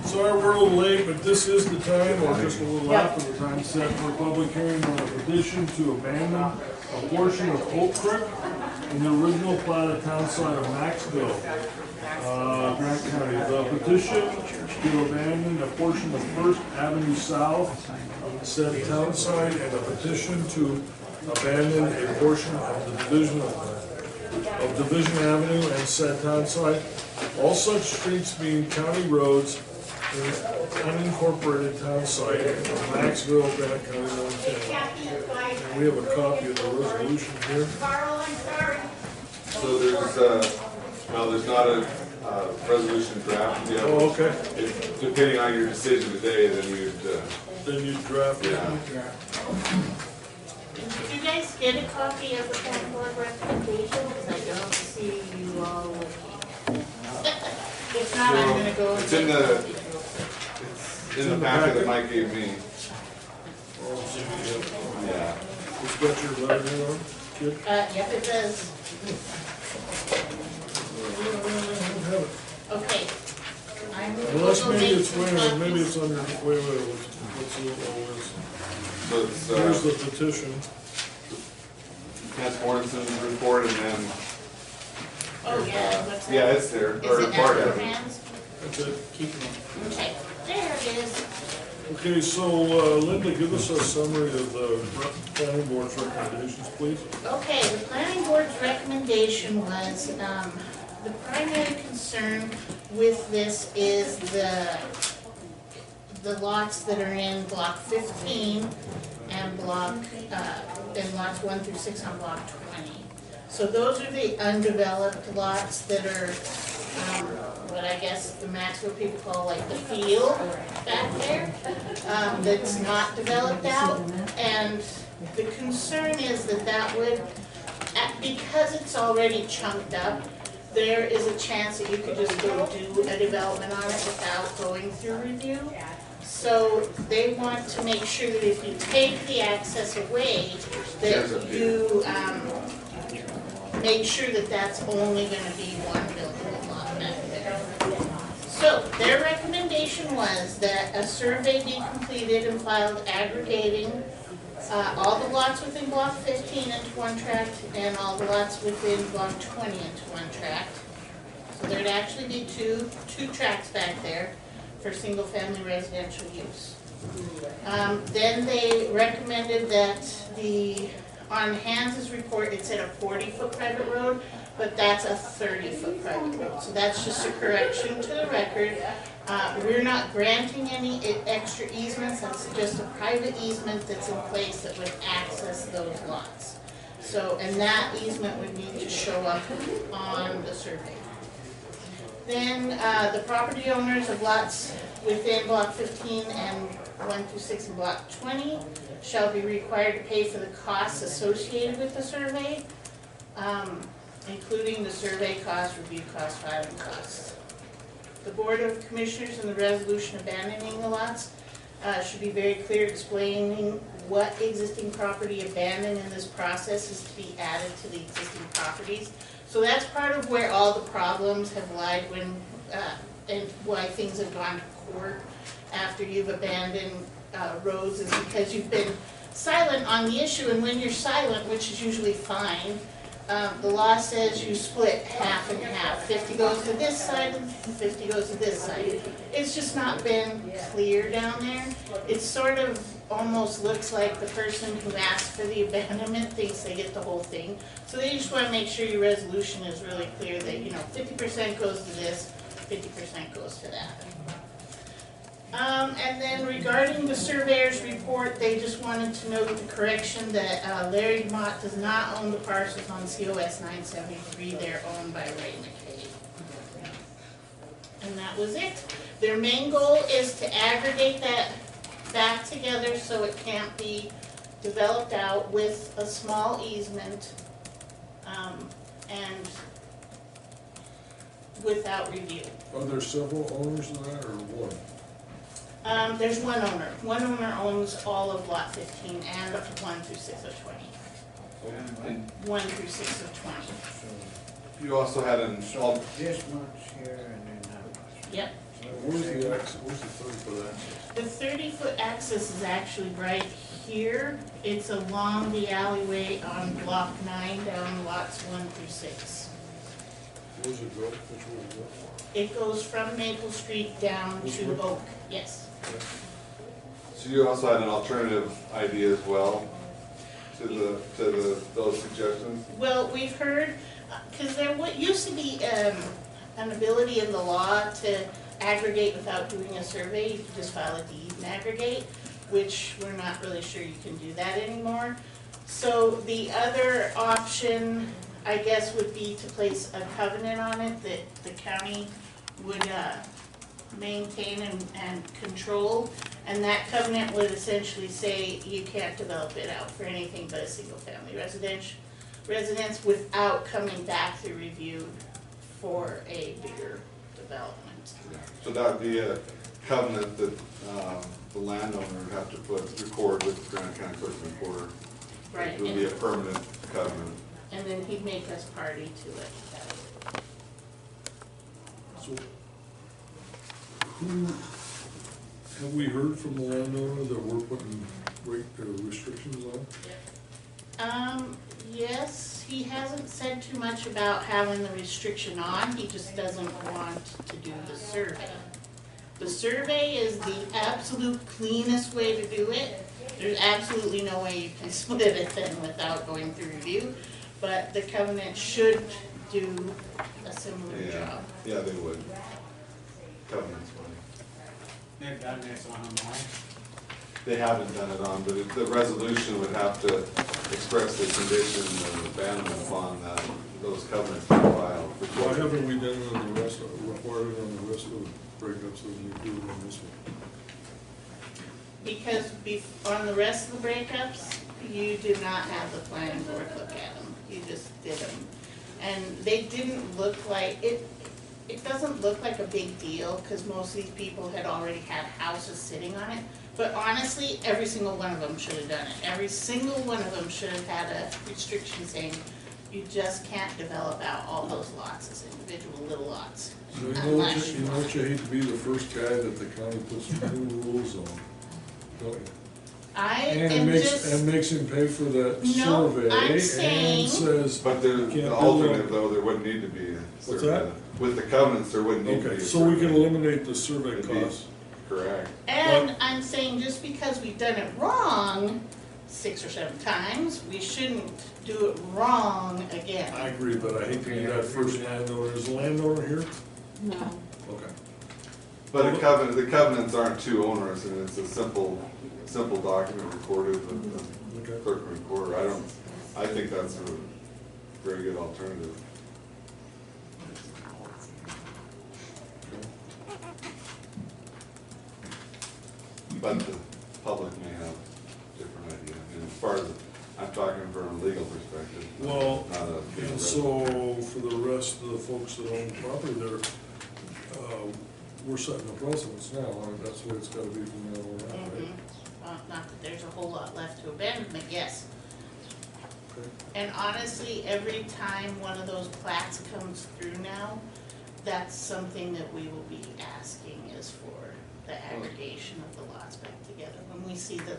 Sorry we're a little late, but this is the time, or just a little after the time set for a public hearing on a petition to abandon a portion of Oak Creek in the original plat of town site of Maxville, Granite County. The petition to abandon a portion of First Avenue South of the said town site, and a petition to abandon a portion of the Division Avenue and said town site. All such streets being county roads in unincorporated town site of Maxville, Granite County MT. And we have a copy of the resolution here. So there's not a resolution draft yet. Oh, okay. Depending on your decision today, then you'd draft it. Yeah. Did you guys get a copy of the planning board recommendation? Because I don't see you all looking. If not, I'm going to go. It's in the packet that Mike gave me. Yeah. It's got your letter here on, kid? Yep, it does. Okay. Unless maybe it's maybe it's under, wait, what's the, So it's, here's the petition. Kent Morrison's report, and then. Oh, yeah. What's that? Yeah, it's there. Is Or it part out of of it. hands? That's it. Okay, there it is. Okay, so Linda, give us a summary of the planning board's recommendations, please. Okay, the planning board's recommendation was, the primary concern with this is the lots that are in block 15 and and lots 1 through 6 on block 20. So those are the undeveloped lots that are, what I guess the Maxville people call like the field back there, that's not developed out. And the concern is that would, because it's already chunked up, there is a chance that you could just go do a development on it without going through review. So they want to make sure that if you take the access away, that you make sure that that's only going to be one buildable lot back there. So their recommendation was that a survey be completed and filed aggregating all the lots within block 15 into one tract and all the lots within block 20 into one tract. So there'd actually be two tracts back there for single family residential use. Then they recommended that on Hans's report, it said a 40-foot private road, but that's a 30-foot private road. So that's just a correction to the record. We're not granting any extra easements. That's just a private easement that's in place that would access those lots. So, and that easement would need to show up on the survey. Then the property owners of lots within block 15 and 1 through 6 and block 20 shall be required to pay for the costs associated with the survey, including the survey costs, review costs, filing costs. The Board of Commissioners in the resolution abandoning the lots should be very clear explaining what existing property abandoned in this process is to be added to the existing properties. So that's part of where all the problems have lied when, and why things have gone to court after you've abandoned roads, is because you've been silent on the issue. And when you're silent, which is usually fine, the law says you split half and half. 50 goes to this side and 50 goes to this side. It's just not been clear down there. It sort of almost looks like the person who asked for the abandonment thinks they get the whole thing. So they just want to make sure your resolution is really clear that, 50% goes to this, 50% goes to that. And then regarding the surveyor's report, they just wanted to note the correction that Larry Mott does not own the parcels on COS 973. They're owned by Ray McKay. And that was it. Their main goal is to aggregate that back together so it can't be developed out with a small easement and without review. Are there several owners of that, or one? There's one owner. One owner owns all of lot 15 and 1 through 6 of 20. 1 through 6 of 20. You also had an, This much here and then that much. Yep. Where's the access, where's the 30-foot access? The 30-foot access is actually right here. It's along the alleyway on block 9 down lots 1 through 6. Where's it go? Which way does it go? It goes from Maple Street down This to way? Oak, yes. so you also had an alternative idea as well to those suggestions? Well, we've heard, because there used to be an ability in the law to aggregate without doing a survey. You could just file a deed and aggregate, which we're not really sure you can do that anymore. So the other option, I guess, would be to place a covenant on it that the county would maintain and control. And that covenant would essentially say you can't develop it out for anything but a single-family residence without coming back to review for a bigger development. So that would be a covenant that the landowner would have to record with the Granite County Clerk Recorder. Right, It would be a permanent covenant. and then he'd make us party to it. So, who, have we heard from the landowner that we're putting restrictions on? Yes, he hasn't said too much about having the restriction on, he just doesn't want to do the survey. The survey is the absolute cleanest way to do it. There's absolutely no way you can split it then without going through review, but the covenant should do a similar job. Yeah, they would. Covenants would. They've done this on them, right? They haven't done it on, but the resolution would have to express the condition of abandonment upon that, those covenants be filed. Why haven't we done it on the rest, required it on the rest of the breakups that we do on this one? Because on the rest of the breakups, you did not have the planning board look at them, you just did them. And they didn't look like, it doesn't look like a big deal, because most of these people had already had houses sitting on it. But honestly, every single one of them should have done it. Every single one of them should have had a restriction saying, you just can't develop out all those lots as individual little lots. So you know what you hate to be the first guy that the county puts new rules on, don't you? And makes him pay for that No, survey I'm and saying- says. But you the can't alternate build though, there wouldn't need to be a What's survey. that? With the covenants, there wouldn't need to be Okay, a so we can survey. eliminate the survey It'd be- costs. Correct. And I'm saying just because we've done it wrong 6 or 7 times, we shouldn't do it wrong again. I agree, but I hate to be that first landowner. Is the landowner here? No. Okay. But the covenants aren't too onerous, and it's a simple document recorded with the Okay. clerk recorder. I think that's a very good alternative. But the public may have a different idea. And as far as, I'm talking from a legal perspective. Well, not a legal and so for the rest of the folks that own property there, we're setting the precedence now, and that's the way it's gotta be from now on out, right? Not that there's a whole lot left to abandonment, yes. Okay. And honestly, every time one of those plats comes through now, that's something that we will be asking is for the aggregation of the lots back together, when we see the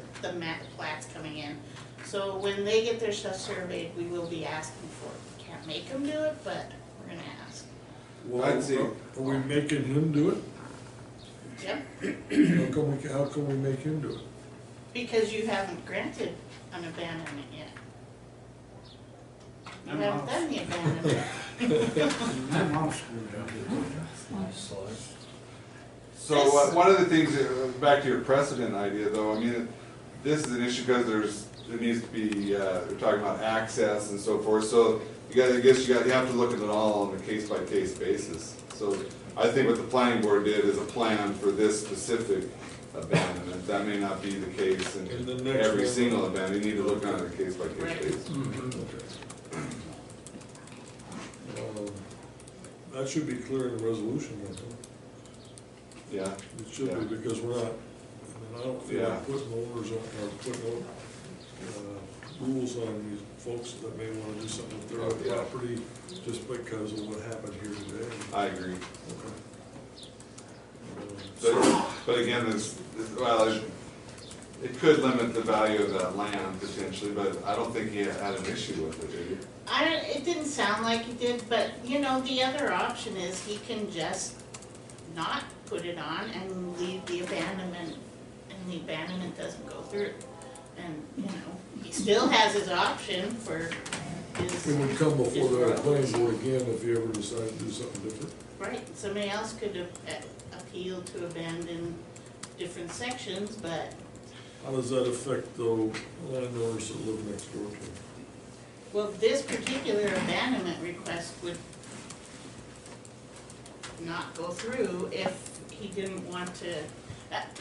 plats coming in. So when they get their stuff surveyed, we will be asking for it. We can't make them do it, but we're gonna ask. Well, I'd see. are we making him do it? Yep, How can we make him do it? because you haven't granted an abandonment yet. You haven't done the abandonment. I'm all screwed up. So one of the things, back to your precedent idea though, I mean, this is an issue because there needs to be, they're talking about access and so forth, so you have to look at it all on a case-by-case basis. So I think what the planning board did is a plan for this specific abandonment. That may not be the case in And the next every one- single abandonment, you need to look on it a case-by-case Right. basis. Okay. That should be clear in the resolution, I think. Yeah, It should be, because we're not, I don't feel Yeah. like putting owners on, or putting rules on these folks that may wanna do something with their Oh, yeah. property just because of what happened here today. I agree. Okay. But again, well, it could limit the value of that land potentially, but I don't think he had an issue with it, did he? It didn't sound like he did, but you know, the other option is he can just not put it on and leave the abandonment, and the abandonment doesn't go through. And, you know, he still has his option for his. It would come before the planning board again if you ever decide to do something different. Right, somebody else could appeal to abandon different sections, but, How does that affect the landowners that live next door to him? well, this particular abandonment request would not go through if he didn't want to,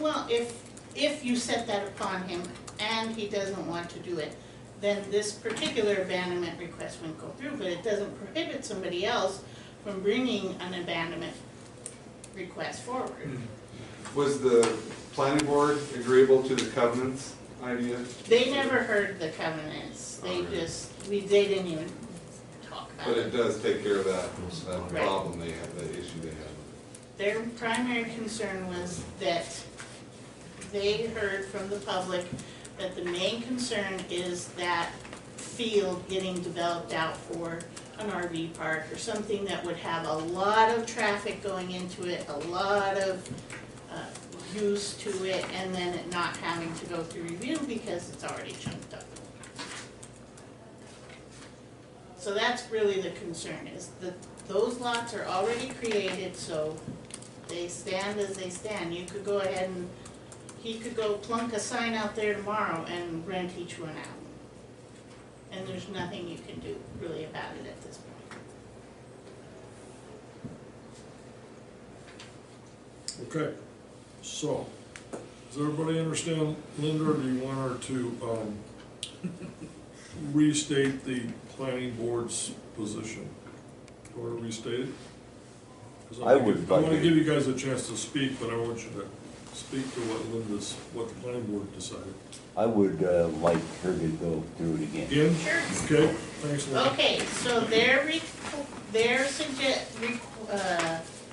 well, if you set that upon him and he doesn't want to do it, then this particular abandonment request wouldn't go through, but it doesn't prohibit somebody else from bringing an abandonment request forward. Was the planning board agreeable to the covenants idea? They never heard the covenants, they they didn't even talk about But it. it does take care of that Right. problem they had, that issue they had. Their primary concern was that they heard from the public that the main concern is that field getting developed out for an RV park or something that would have a lot of traffic going into it, a lot of use to it, and then it not having to go through review because it's already chunked up. So that's really the concern, is that those lots are already created, so they stand as they stand. You could go ahead and, he could go plunk a sign out there tomorrow and rent each one out. And there's nothing you can do really about it at this point. Okay, so, does everybody understand, Linda, or do you want her to, restate the planning board's position? Or restate it? 'Cause I would I like wanna to- give you guys a chance to speak, but I want you to speak to what the planning board decided. I would like her to go through it again. Ian? Sure. Okay, thanks, Linda. Okay, so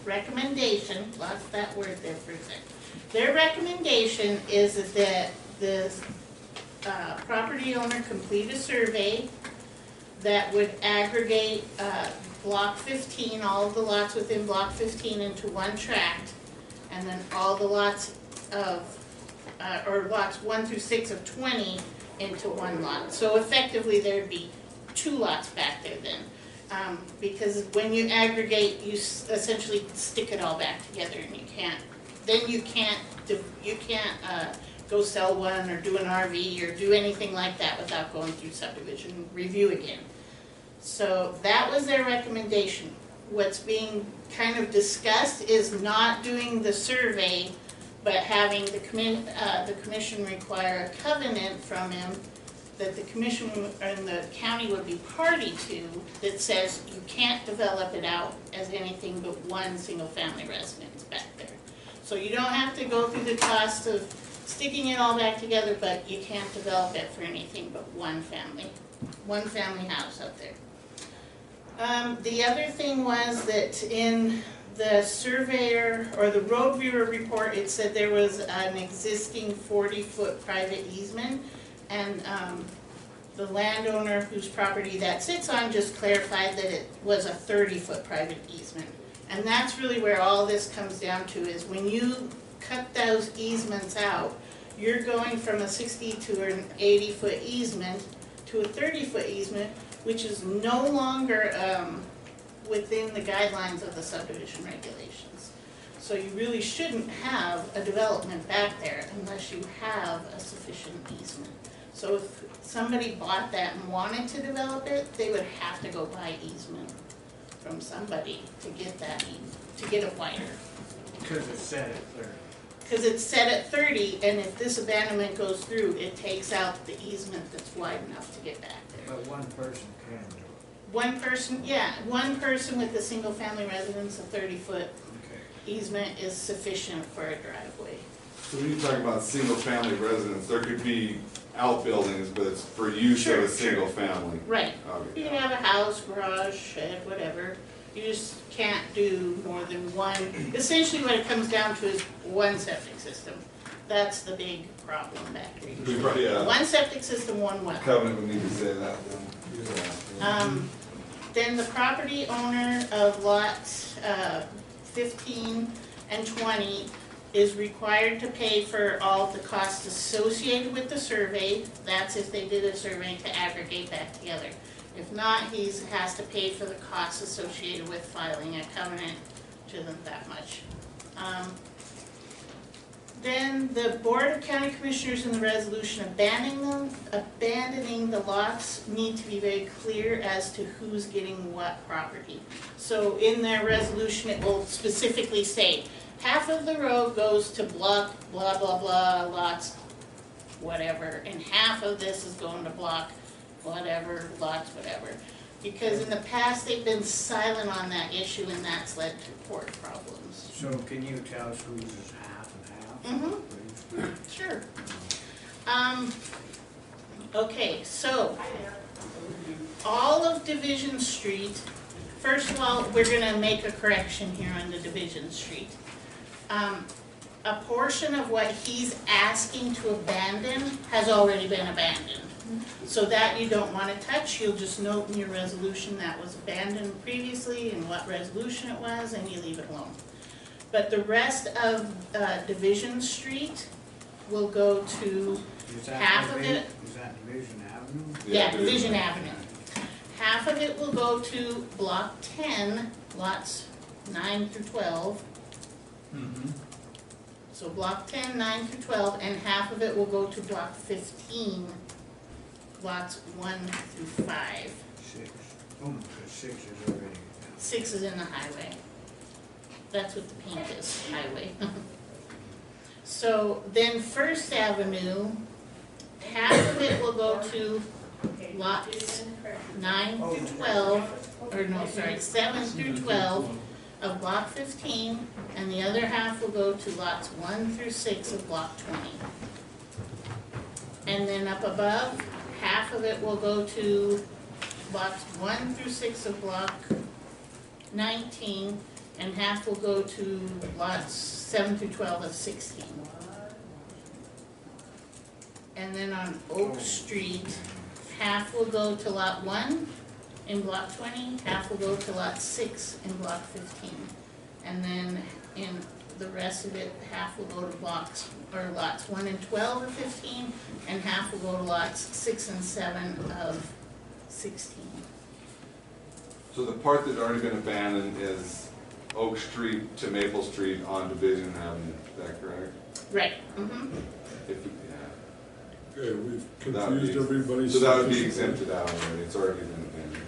recommendation, lost that word there for a second. Their recommendation is that the property owner complete a survey that would aggregate block 15, all of the lots within block 15 into one tract, and then all the lots of, or lots 1 through 6 of 20 into one lot. So effectively, there'd be 2 lots back there then. Because when you aggregate, you essentially stick it all back together, and you can't go sell one or do an RV or do anything like that without going through subdivision review again. So that was their recommendation. What's being kind of discussed is not doing the survey, but having the commission require a covenant from him that the commission and the county would be party to, that says you can't develop it out as anything but one single-family residence back there. So you don't have to go through the cost of sticking it all back together, but you can't develop it for anything but one family house out there. The other thing was that in the surveyor, or the road viewer report, it said there was an existing 40-foot private easement, and the landowner whose property that sits on just clarified that it was a 30-foot private easement. And that's really where all this comes down to, is when you cut those easements out, you're going from a 60 to an 80-foot easement to a 30-foot easement, which is no longer within the guidelines of the subdivision regulations. So you really shouldn't have a development back there unless you have a sufficient easement. So if somebody bought that and wanted to develop it, they would have to go buy easement from somebody to get that, to get it wider. Because it's set at 30. Because it's set at 30, and if this abandonment goes through, it takes out the easement that's wide enough to get back there. But one person can do it. One person with a single family residence, a 30-foot Okay. easement is sufficient for a driveway. So when you're talking about single-family residence, there could be outbuildings, but it's for use of Sure, a sure. single family. Right. Okay. You can have a house, garage, shed, whatever. You just can't do more than one. Essentially what it comes down to is one septic system. That's the big problem back there. Yeah. One septic system, one well. Covenant would need to say that then. Then the property owner of lots 15 and 20 is required to pay for all the costs associated with the survey. That's if they did a survey to aggregate that together. If not, he has to pay for the costs associated with filing a covenant, which isn't that much. Then the Board of County Commissioners in the resolution abandoning the lots need to be very clear as to who's getting what property. So in their resolution, it will specifically say, half of the road goes to block blah, blah, blah, lots, whatever, and half of this is going to block whatever, lots, whatever. Because in the past, they've been silent on that issue, and that's led to court problems. So can you tell us who's is half and half? Mm-hmm. Sure. Okay, so, all of Division Street, first of all, we're gonna make a correction here on the Division Street. A portion of what he's asking to abandon has already been abandoned. So that you don't wanna touch, you'll just note in your resolution that was abandoned previously and what resolution it was, and you leave it alone. But the rest of Division Street will go to half of it. Is that Division Avenue? Yeah, Division Avenue. Half of it will go to Block 10, lots 9 through 12. So Block 10, 9 through 12, and half of it will go to Block 15, lots 1 through 5. 6. Oh, because 6 is already. 6 is in the highway. That's what the pink is, highway. So then First Avenue, half of it will go to lots 9 through 12, or no, sorry, 7 through 12 of Block 15, and the other half will go to lots 1 through 6 of Block 20. And then up above, half of it will go to lots 1 through 6 of Block 19, and half will go to lots 7 through 12 of 16. And then on Oak Street, half will go to lot 1 in Block 20, half will go to lot 6 in Block 15. And then in the rest of it, half will go to blocks, or lots 1 and 12 of 15, and half will go to lots 6 and 7 of 16. So the part that's already been abandoned is Oak Street to Maple Street on Division Avenue, is that correct? Right, mm-hmm. Okay, we've That would be- confused everybody. So that would be exempted out already, it's already been abandoned.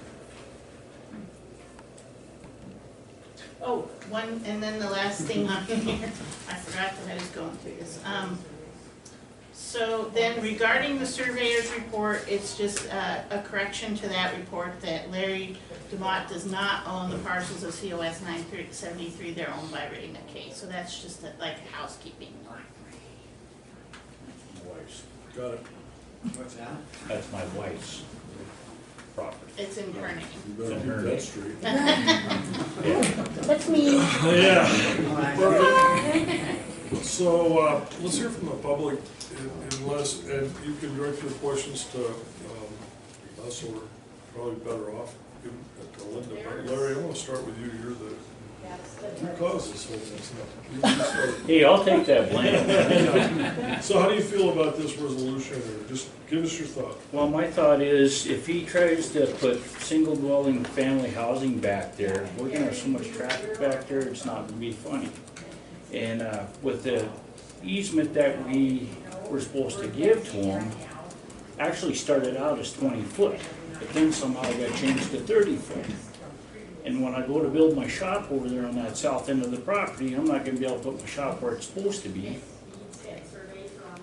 Oh, one, and then the last thing on here, I forgot that I was going through this. So then regarding the surveyor's report, it's just a correction to that report that Larry Demott does not own the parcels of COS 973, they're owned by Ray McKay. So that's just like housekeeping. Got it. What's that? That's my wife's property. It's in Kearney. You better keep that straight. That's me. Yeah. Oh, So, let's hear from the public, unless, and you can direct your questions to us, or probably better off, give it to Linda. But Larry, I'm gonna start with you, you're the, you caused this whole thing. You started. Hey, I'll take that blame. So how do you feel about this resolution, or just give us your thought? Well, my thought is, if he tries to put single dwelling family housing back there, we're gonna have so much traffic back there, it's not gonna be funny. And with the easement that we were supposed to give to him, actually started out as 20 foot, but then somehow it got changed to 30 foot. And when I go to build my shop over there on that south end of the property, I'm not gonna be able to put my shop where it's supposed to be,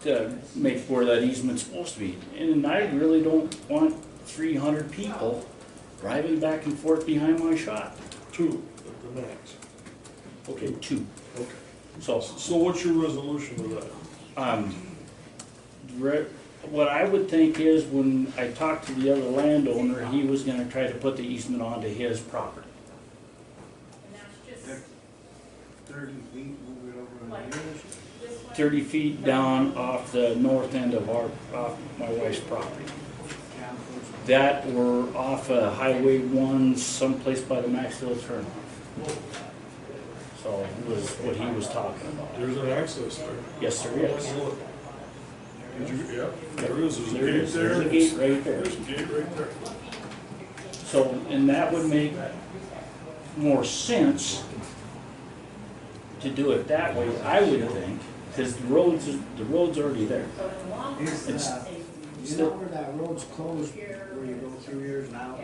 to make where that easement's supposed to be. And I really don't want 300 people driving back and forth behind my shop. 2 at the max. Okay, 2. Okay. So, So what's your resolution of that? What I would think is when I talked to the other landowner, he was gonna try to put the easement onto his property. 30 feet, move it over on yours. 30 feet down off the north end of off my wife's property. Down towards That were off Highway 1, someplace by the Maxville turn. So it was what he was talking about. There's an access there. Yes, there is. Look. Did you, yeah, there is, there's a There gate is. there. There's a gate right there. There's a gate right there. So, and that would make more sense to do it that way, I would think, because the road's already there. Is, It's you know where that road's closed, where you go through yours now,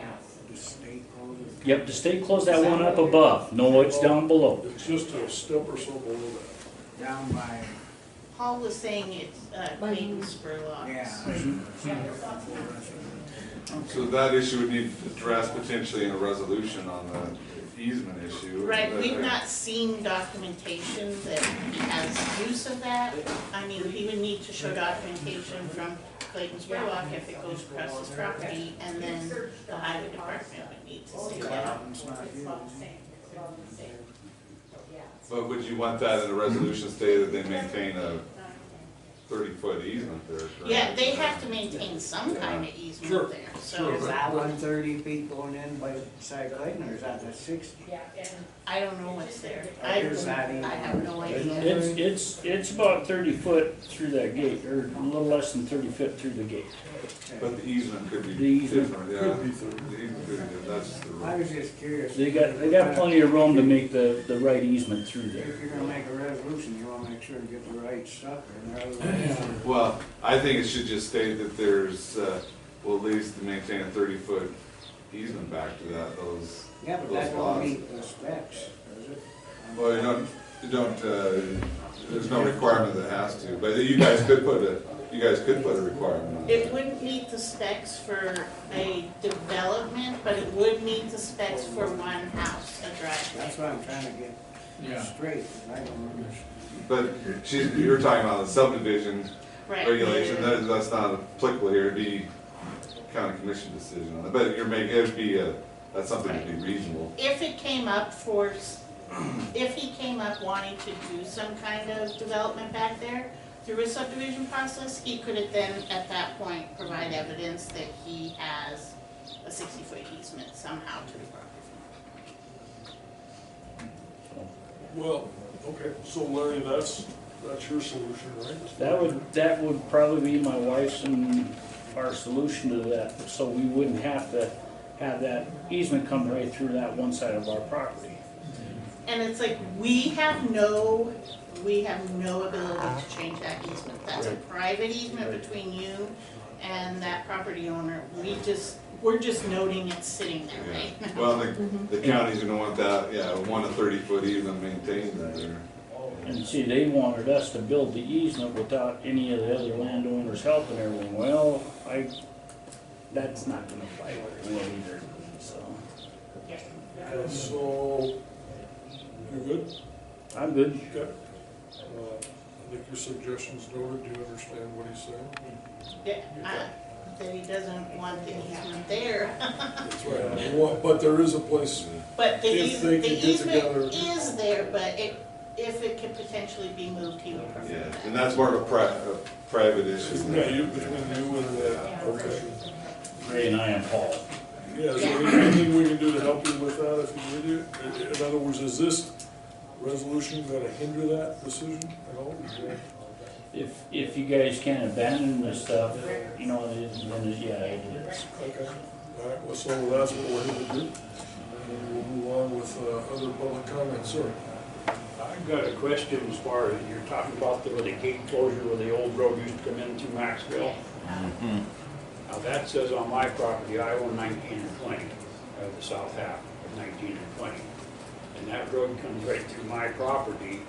the state closes? Yep, the state closed that one up above. No, it's down below. It's just a step or so below that. Down by, Paul was saying it's Clayton Spurlock. yeah. So that issue would need addressed potentially in a resolution on the easement issue. Right, we've not seen documentation that has use of that. I mean, he would need to show documentation from Clayton Spurlock if it goes across his property, and then the highway department would need to see that. It's not here. But would you want that in a resolution stated that they maintain a 30-foot easement there? correct? Yeah, they have to maintain some kind of Sure, easement there, so sure. Is that 130 feet going in by side Clayton, or is that the 60? I don't know what's there. Is that even- I have no idea. It's about 30 foot through that gate, or a little less than 30 foot through the gate. But the easement could The be easement different, yeah. could be 30. The easement could be, that's just the I rule. was just curious. They got plenty of room to make the right easement through there. If you're gonna make a resolution, you wanna make sure to get the right stuff in there, otherwise. Well, I think it should just state that there's, well, at least to maintain a 30-foot easement back to those. Yeah, but those that don't lots. meet the specs, does it? Well, you don't, there's no requirement that has to, but you guys could put a requirement on it. It wouldn't meet the specs for a development, but it would meet the specs for one house, a driveway. That's what I'm trying to get straight, 'cause I don't understand. But you're talking about the subdivision Right. regulation, that's not applicable here, it'd be county commission decision on it, but it'd be, that's something that'd be reasonable. If it came up if he came up wanting to do some kind of development back there through a subdivision process, he could have then, at that point, provide evidence that he has a 60-foot easement somehow to the property. Well, okay, so Larry, that's your solution, right? That would probably be my wife's and our solution to that, so we wouldn't have to have that easement come right through that one side of our property. And it's like, we have no ability to change that easement. That's a Right. private easement between you and that property owner. We're just noting it's sitting there right Yeah. now. Well, the county's gonna want that, want a 30-foot easement maintained there. And see, they wanted us to build the easement without any of the other landowners helping everything. Well, that's not gonna fly very well either, so. So, you're good? I'm good. Okay. I think your suggestion's noted, do you understand what he's saying? Yeah, that he doesn't want the easement there. That's right. Well, but there is a place, But the If they could get together- easement is there, but if it could potentially be moved, he would prefer Yeah, that. and that's more of a private issue. yeah, between you and, okay. Ray and I and Paul. Yeah, is there anything we can do to help you with that if you need it? In other words, is this resolution gonna hinder that decision at all? If you guys can't abandon this stuff, then yeah, it is. Okay, all right, well, so that's what we're here to do. And then we'll move on with other public comments, sir. I've got a question as far as you're talking about the gate closure where the old road used to come into Maxville. Now that says on my property, I own 19 and 20, the south half of 19 and 20. And that road comes right through my property,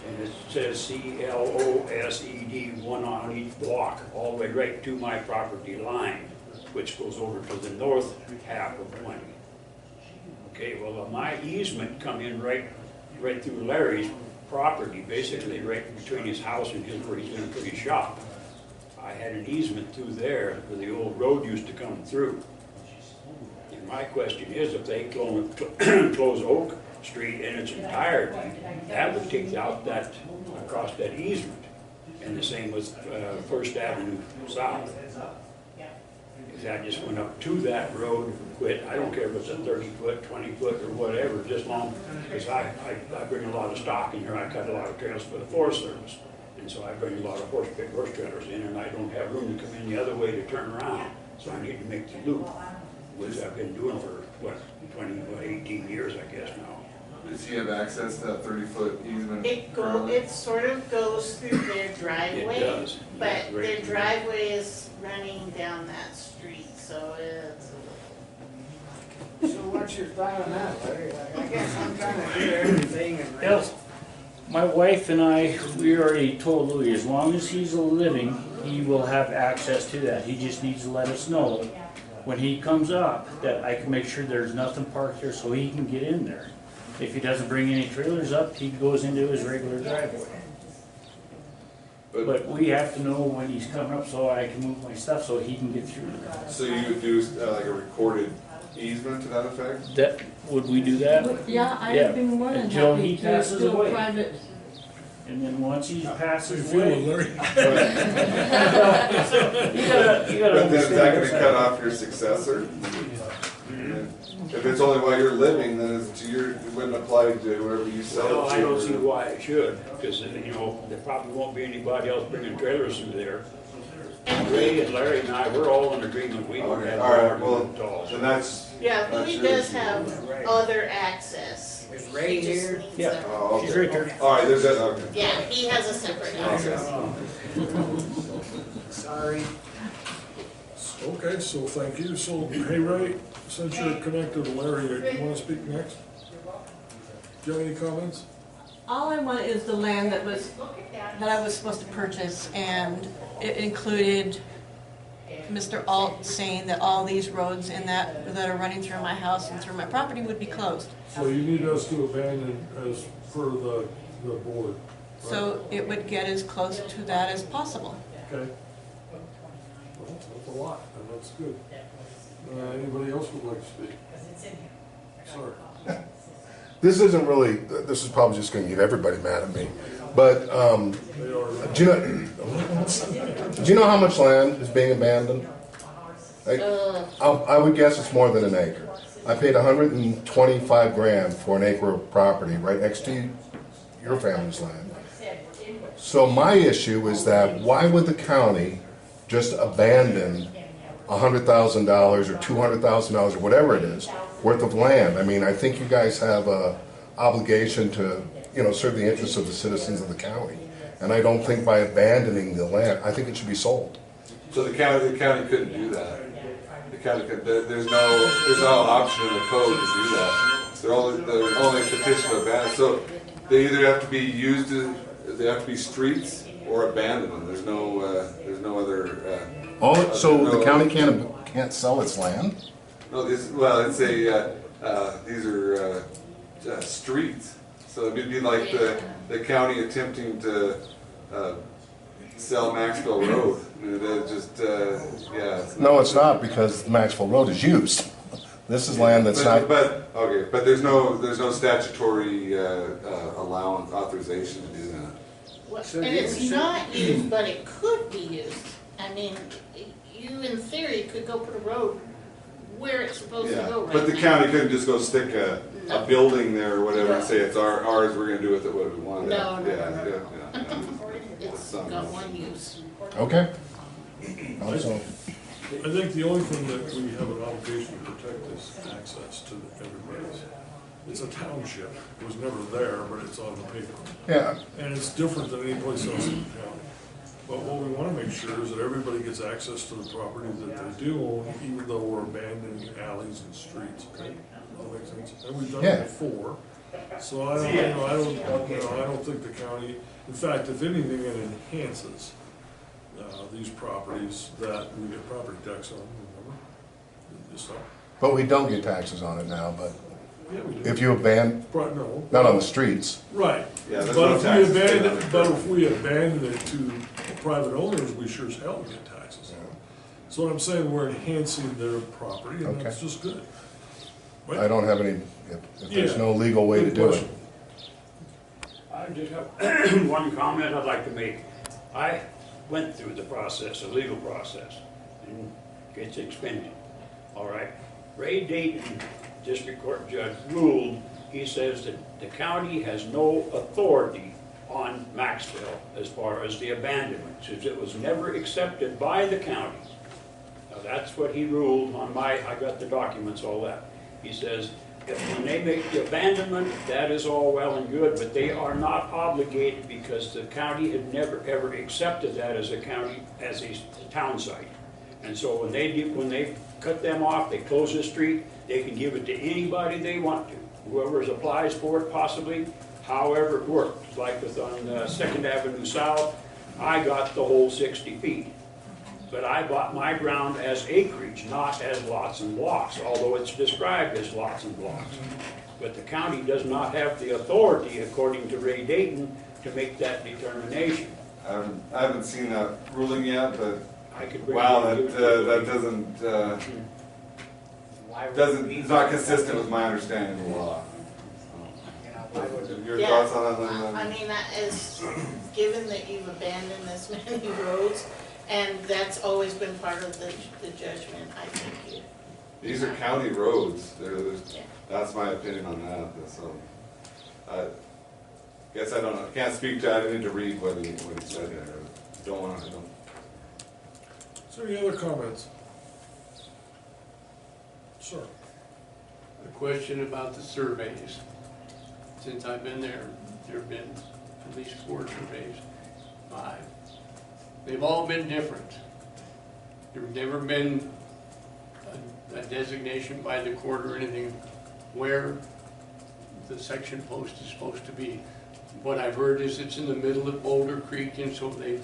and it says CLOSED, one on each block, all the way right to my property line, which goes over to the north half of 20. Okay, well, my easement come in right through Larry's property, basically right between his house and his, where he's gonna put his shop. I had an easement through there where the old road used to come through. And my question is, if they close Oak Street in its entirety, that would take out that, across that easement. And the same with First Avenue South. If that just went up to that road, quit, I don't care if it's a 30-foot, 20-foot, or whatever, just long, because I bring a lot of stock in here, I cut a lot of trails for the Forest Service. And so I bring a lot of horse trailers in, and I don't have room to come in the other way to turn around. So I need to make the loop, which I've been doing for, 18 years, I guess now. Does he have access to that 30-foot easement? It sort of goes through their driveway. It does. But their driveway is running down that street, so it's. So what's your thought on that, Larry? I guess I'm trying to do everything and. Yes. My wife and I, we already told Louis, as long as he's living, he will have access to that. He just needs to let us know when he comes up that I can make sure there's nothing parked there so he can get in there. If he doesn't bring any trailers up, he goes into his regular driveway. But we have to know when he's coming up so I can move my stuff so he can get through. So you would do like a recorded easement to that effect? That, would we do that? Yeah, I've been more than Until happy he to passes do away. private. And then once he passes Feel it, away, Larry? you gotta But then is that gonna understand. cut off your successor? If it's only while you're living, then it wouldn't apply to whoever you sell it to. Well, I don't see why it should, because, there probably won't be anybody else bringing trailers through there. Ray and Larry and I, we're all in agreement, we don't Okay, have all right, no well, argument at all. then that's. Yeah, that's Louis your does issue. have other access. Is Ray He just here? needs Yeah. a- Oh, She's okay. right there. All right, there's that, okay. Yeah, he has a separate access. Sorry. Okay, so thank you. So, hey Ray, since you're connected to Larry, you wanna speak next? Do you have any comments? All I want is the land that I was supposed to purchase, and it included Mr. Alt saying that all these roads in that are running through my house and through my property would be closed. So you need us to abandon as per the board, So it would get as close to that as possible. okay? Well, that's a lot, and that's good. Anybody else would like to speak? Sorry. This isn't really, this is probably just gonna get everybody mad at me, but, They are, do you know how much land is being abandoned? I would guess it's more than an acre. I paid 125 grand for an acre of property right next to your family's land. So my issue is that why would the county just abandon $100,000 or $200,000 or whatever it is worth of land? I mean, I think you guys have a obligation to, serve the interests of the citizens of the county. And I don't think by abandoning the land, I think it should be sold. So the county couldn't do that. The county could, there's no option in the code to do that. They're only petition to abandon. So they either have to be used, they have to be streets or abandon them. There's no other. So the county can't sell its land? No, these are streets. So it'd be like the county attempting to sell Maxville Road. No, it's not, because Maxville Road is used. This is land that's not. But there's no statutory authorization to do that. Well, and it's not used, but it could be used. I mean, you in theory could go put a road where it's supposed to go right now. But the county couldn't just go stick a building there or whatever and say it's ours, we're gonna do with it what we want. No. It's It's got one use. Okay. Also, I think the only thing that we have an obligation to protect is access to everybody's. It's a township. It was never there, but it's on the paper. yeah, And it's different than any place else in the county. But what we want to make sure is that everybody gets access to the property that they do own, even though we're abandoning alleys and streets, okay? That makes sense? And we've done Yeah. it before. So I don't think the county, in fact, if anything, it enhances these properties that we get property tax on, remember? It's not- but we don't get taxes on it now, but Yeah, we do. If you abandon, Right, no. not on the streets. Right. Yeah, there's But no if taxes we paid abandon, on it. but if we abandon it to private owners, we sure as hell get taxes. So what I'm saying, we're enhancing their property, and that's Okay. just good. I don't have any, if there's Yeah. no legal way to Good do it. question. I just have one comment I'd like to make. I went through the process, the legal process, and it's expended, all right? Ray Dayton, district court judge, ruled, he says that the county has no authority on Maxville as far as the abandonment, since it was never accepted by the county. Now, that's what he ruled on I got the documents, all that. He says, when they make the abandonment, that is all well and good, but they are not obligated because the county had never ever accepted that as a county, as a town site. And so when they cut them off, they close the street, they can give it to anybody they want to. Whoever applies for it possibly, however it works. Like with on 2nd Avenue South, I got the whole 60 feet. But I bought my ground as acreage, not as lots and blocks, although it's described as lots and blocks. But the county does not have the authority, according to Ray Dayton, to make that determination. I haven't seen that ruling yet, but I could bring wow, it that, to you. that doesn't, it's not consistent with my understanding of the law. You know, why would Your Yeah. thoughts on that, I Linda? mean, that is, given that you've abandoned this many roads, and that's always been part of the judgment, I think you. These are county roads, Yeah. that's my opinion on that, so. I guess I don't know, I can't speak to, I didn't need to read what he said there, don't want to, Is there any other comments? Sir? A question about the surveys. Since I've been there, there've been at least 4 surveys, 5. They've all been different. There's never been a designation by the court or anything where the section post is supposed to be. What I've heard is it's in the middle of Boulder Creek, and so they've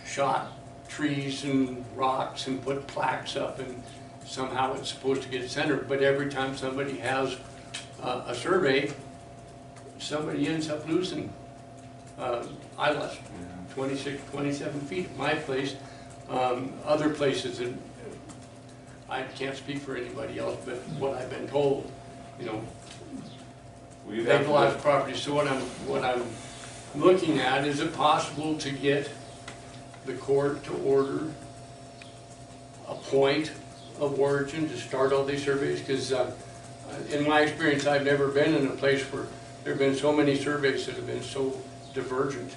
shot trees and rocks and put plaques up, and somehow it's supposed to get centered. But every time somebody has a survey, somebody ends up losing. I lost 26, 27 feet at my place. Other places, and I can't speak for anybody else, but what I've been told, you know, we'd have they've to- lost property. So what I'm looking at, is it possible to get the court to order a point of origin to start all these surveys? Because in my experience, I've never been in a place where there have been so many surveys that have been so divergent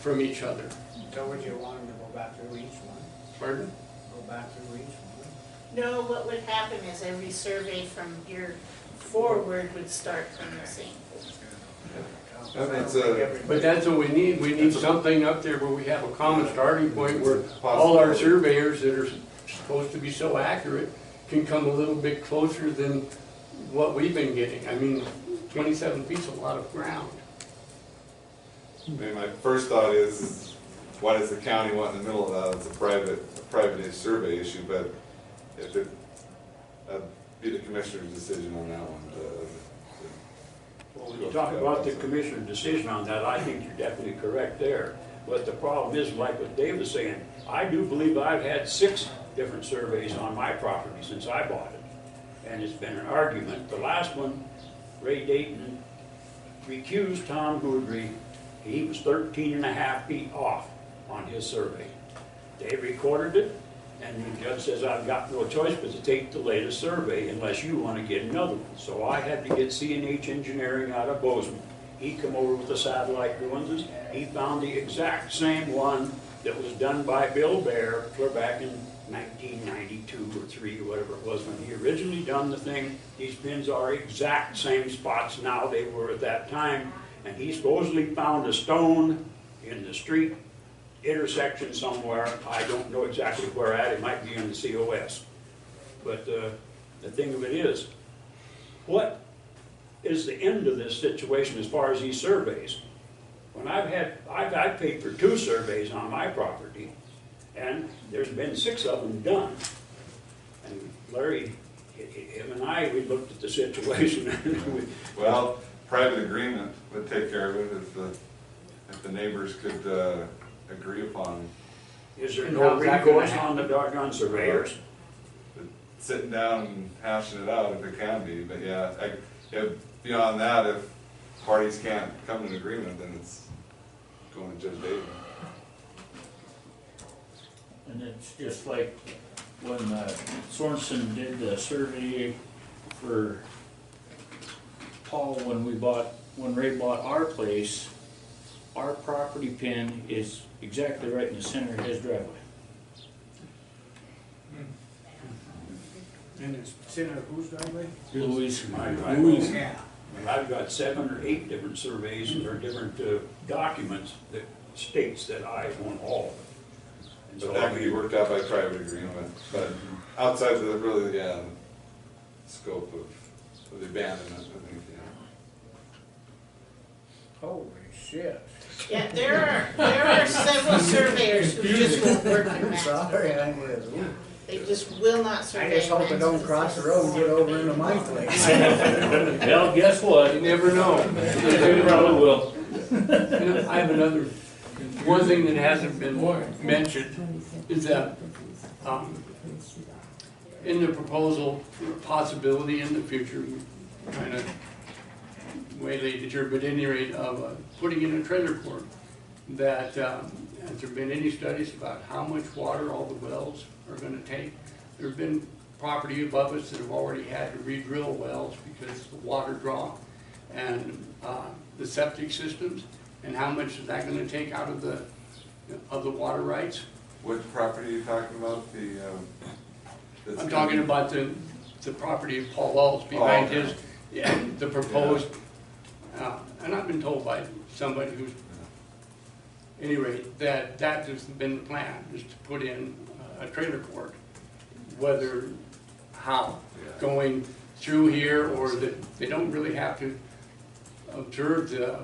from each other. So would you want them to go back through each one? Pardon? Go back through each one? No, what would happen is every survey from here forward would start from the same. That's a, But that's what we need. We need something up there where we have a common starting point where all our surveyors that are supposed to be so accurate can come a little bit closer than what we've been getting. I mean, 27 feet's a lot of ground. I mean, my first thought is why does the county want in the middle of that? It's a private survey issue, but if it, that'd be the commissioner's decision on that one. Well, when you talk about the commissioner's decision on that, I think you're definitely correct there. But the problem is, like what Dave was saying, I do believe I've had 6 different surveys on my property since I bought it. And it's been an argument. The last one, Ray Dayton recused Tom Goodry. He was 13.5 feet off on his survey. They recorded it, and the judge says, I've got no choice but to take the latest survey unless you want to get another one. So I had to get C&H Engineering out of Bozeman. He come over with the satellite drawings. He found the exact same one that was done by Bill Bear clear back in 1992 or 3 or whatever it was when he originally done the thing. These pins are exact same spots now they were at that time. And he supposedly found a stone in the street intersection somewhere. I don't know exactly where at. It might be in the COS. But the thing of it is, what is the end of this situation as far as these surveys? When I've paid for 2 surveys on my property, and there's been 6 of them done. And Larry him and I, we looked at the situation. Well, private agreement would take care of it if the neighbors could agree upon Is there no recourse on the doggone surveyors? sitting down and hashing it out if it can be, but yeah, beyond that, if parties can't come to an agreement, then it's going to Judge Dayton. And it's just like when Sorensen did the survey for Paul, when Ray bought our place, our property pin is exactly right in the center of his driveway. And it's center of whose driveway? Louis, Yeah. I've got 7 or 8 different surveys or different documents that states that I own all. And so But that can be worked out by private agreement, but outside the really, yeah, scope of the abandonment, I think, yeah. Holy shit. Yeah, there are several surveyors who just won't work in Maxville. Sorry, I was, They just will not I survey. just hope I don't Maxville. cross the road and get over into my place. well, guess what? You never know. You probably will. I have another, one thing that hasn't been mentioned is that, in the proposal, possibility in the future, we kind of waylaid it here, but at any rate, of putting in a trailer court, that, has there been any studies about how much water all the wells are gonna take? There have been property above us that have already had to re-drill wells because of the water draw and the septic systems, and how much is that gonna take out of the water rights? Which property are you talking about, that's I'm talking coming? about the property of Paul Alls behind okay. his, yeah, the proposed, and I've been told by somebody who's, at any rate, that has been the plan, is to put in a trailer court. Whether, how, going through here, or that they don't really have to observe the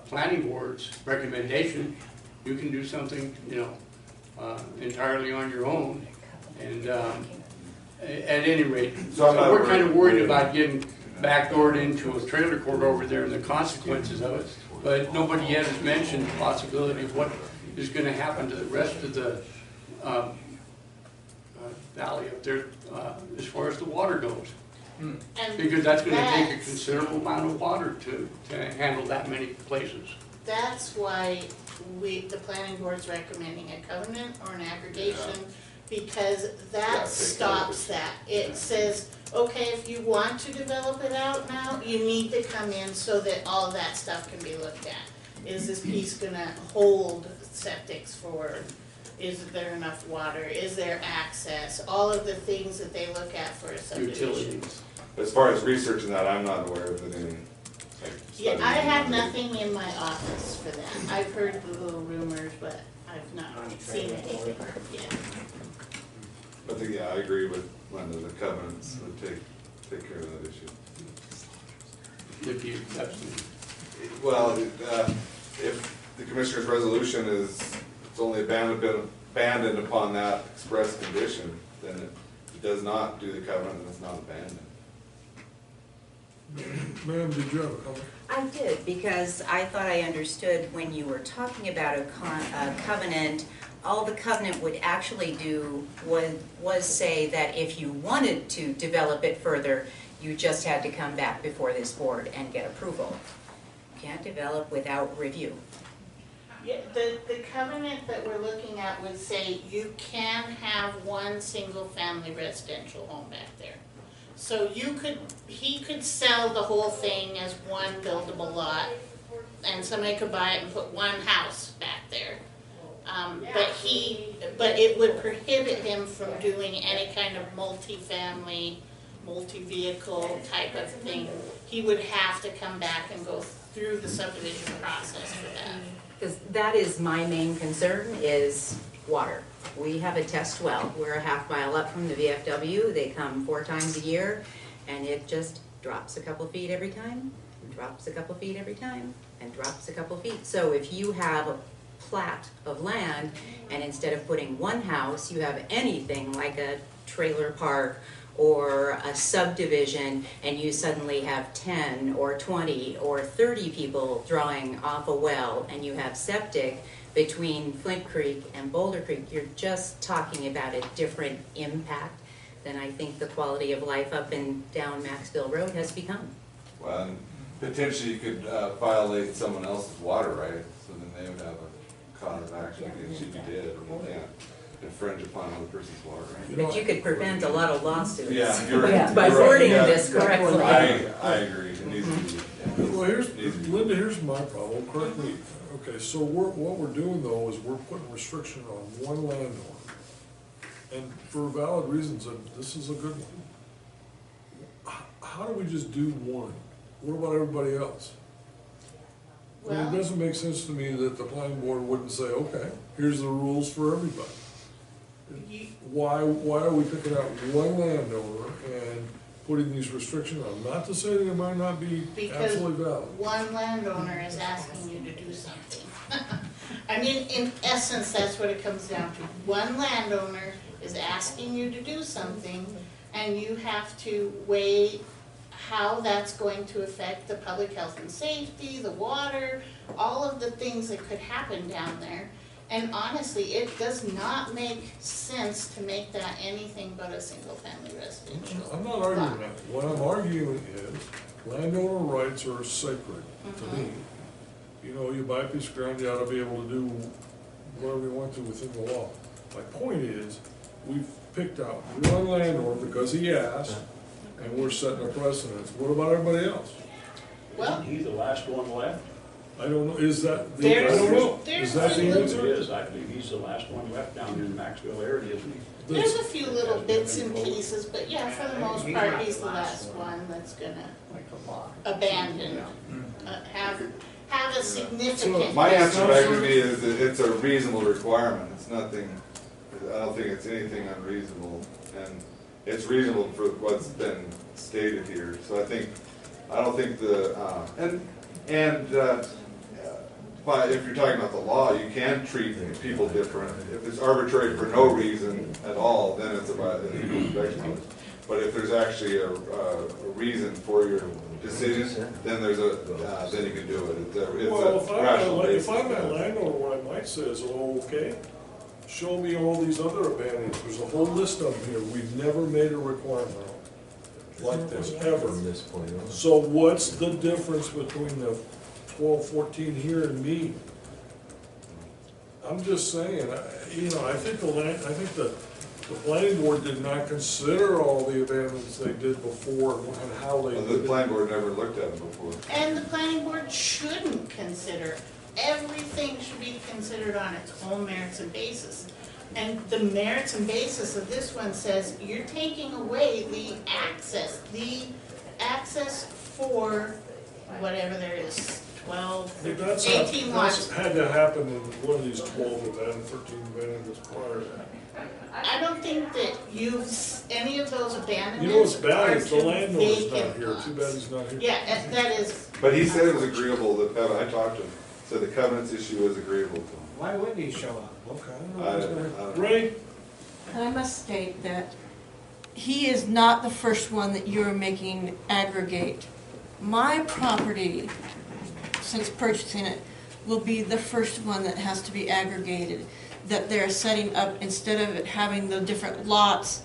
planning board's recommendation. You can do something, entirely on your own, and at any rate, So I'm not we're kind of worried worried. about getting backdoored into a trailer court over there and the consequences of it, but nobody yet has mentioned the possibility of what is gonna happen to the rest of the valley up there, as far as the water goes. And Because that's gonna take a that's- considerable amount of water to handle that many places. That's why the planning board's recommending a covenant or an aggregation, because Yeah, that take care of stops it. that. It says, okay, if you want to develop it out now, you need to come in so that all of that stuff can be looked at. Is this piece gonna hold septics for, is there enough water, is there access, all of the things that they look at for a subdivision. Utilities. As far as researching that, I'm not aware of any, like. Yeah, studies I have on it. nothing in my office for that. I've heard the little rumors, but I've not seen anything, yeah. But yeah, I agree with Linda, the covenants would take care of that issue. If he accepts them. Well, if the commissioner's resolution is, it's only abandoned upon that express condition, then it does not do the covenant, and it's not abandoned. Ma'am, did you have a comment? I did, because I thought I understood when you were talking about a covenant, all the covenant would actually do was say that if you wanted to develop it further, you just had to come back before this board and get approval. You can't develop without review. Yeah, the covenant that we're looking at would say you can have one single-family residential home back there. So he could sell the whole thing as one buildable lot, and somebody could buy it and put one house back there. But it would prohibit him from doing any kind of multi-family, multi-vehicle type of thing. He would have to come back and go through the subdivision process for that. Because that is my main concern, is water. We have a test well. We're a half mile up from the VFW. They come 4 times a year, and it just drops a couple feet every time, and drops a couple feet every time, and drops a couple feet. So if you have a plat of land, and instead of putting one house, you have anything like a trailer park or a subdivision, and you suddenly have 10 or 20 or 30 people drawing off a well, and you have septic between Flint Creek and Boulder Creek, you're just talking about a different impact than I think the quality of life up and down Maxville Road has become. Well, and potentially you could violate someone else's water rights, so then they would have a cause of action against you if you did, and you can't infringe upon another person's water rights. But you could prevent a lot of lawsuits. Yeah, you're right. By You're right. wording Yeah. this correctly. I agree, it needs to be. Well, Linda, here's my problem, correct me. Okay, so what we're doing though is we're putting restriction on one landowner. And for valid reasons, and this is a good one. How do we just do one? What about everybody else? I mean, Well- it doesn't make sense to me that the planning board wouldn't say, okay, here's the rules for everybody. Why are we picking out one landowner and putting these restrictions on? Not to say that it might not be Because absolutely valid. one landowner is asking you to do something. I mean, in essence, that's what it comes down to. One landowner is asking you to do something, and you have to weigh how that's going to affect the public health and safety, the water, all of the things that could happen down there. And honestly, it does not make sense to make that anything but a single-family residential. I'm not arguing that. What I'm arguing is landowner rights are sacred to me. You know, you buy a piece of ground, you ought to be able to do whatever you want to within the law. My point is, we've picked out one landowner because he asked, and we're setting a precedent. What about everybody else? Well, Isn't he the last one left? I don't know, is that, I don't know, is that the It answer? is, I believe he's the last one left down in the Maxville area, isn't he? there's a few little bits and pieces, but yeah, for the most part, he's the last one that's gonna abandon, have a significant. My answer back to me is that it's a reasonable requirement, it's nothing, I don't think it's anything unreasonable, and it's reasonable for what's been stated here, so I don't think but if you're talking about the law, you can treat people different. If it's arbitrary for no reason at all, then it's about the equal protection. But if there's actually a reason for your decision, then then you can do it. It's Well, a rational basis. if I'm that landowner, what I might say is, oh, okay, show me all these other abandonments, there's a whole list of them here, we've never made a requirement like this, ever. So what's the difference between the 12, 14 here and me? I'm just saying, I think the planning board did not consider all the abandonments they did before and how they The did it. planning board never looked at them before. And the planning board shouldn't consider, everything should be considered on its own merits and basis. And the merits and basis of this one says you're taking away the access for whatever there is, 12, That's 18 lots. had to happen in one of these 12 abandoned, 13 abandonments prior to that. I don't think that any of those abandonments You know what's bad are is the to landlord's not vacant here, lots. too bad he's not here. Yeah, that is, But he said it was agreeable, I talked to him, said the covenants issue was agreeable to him. Why wouldn't he show up? Okay, I don't know I what's don't- gonna I don't- happen. Ray? And I must state that he is not the first one that you're making aggregate. My property, since purchasing it, will be the first one that has to be aggregated. That they're setting up, instead of it having the different lots,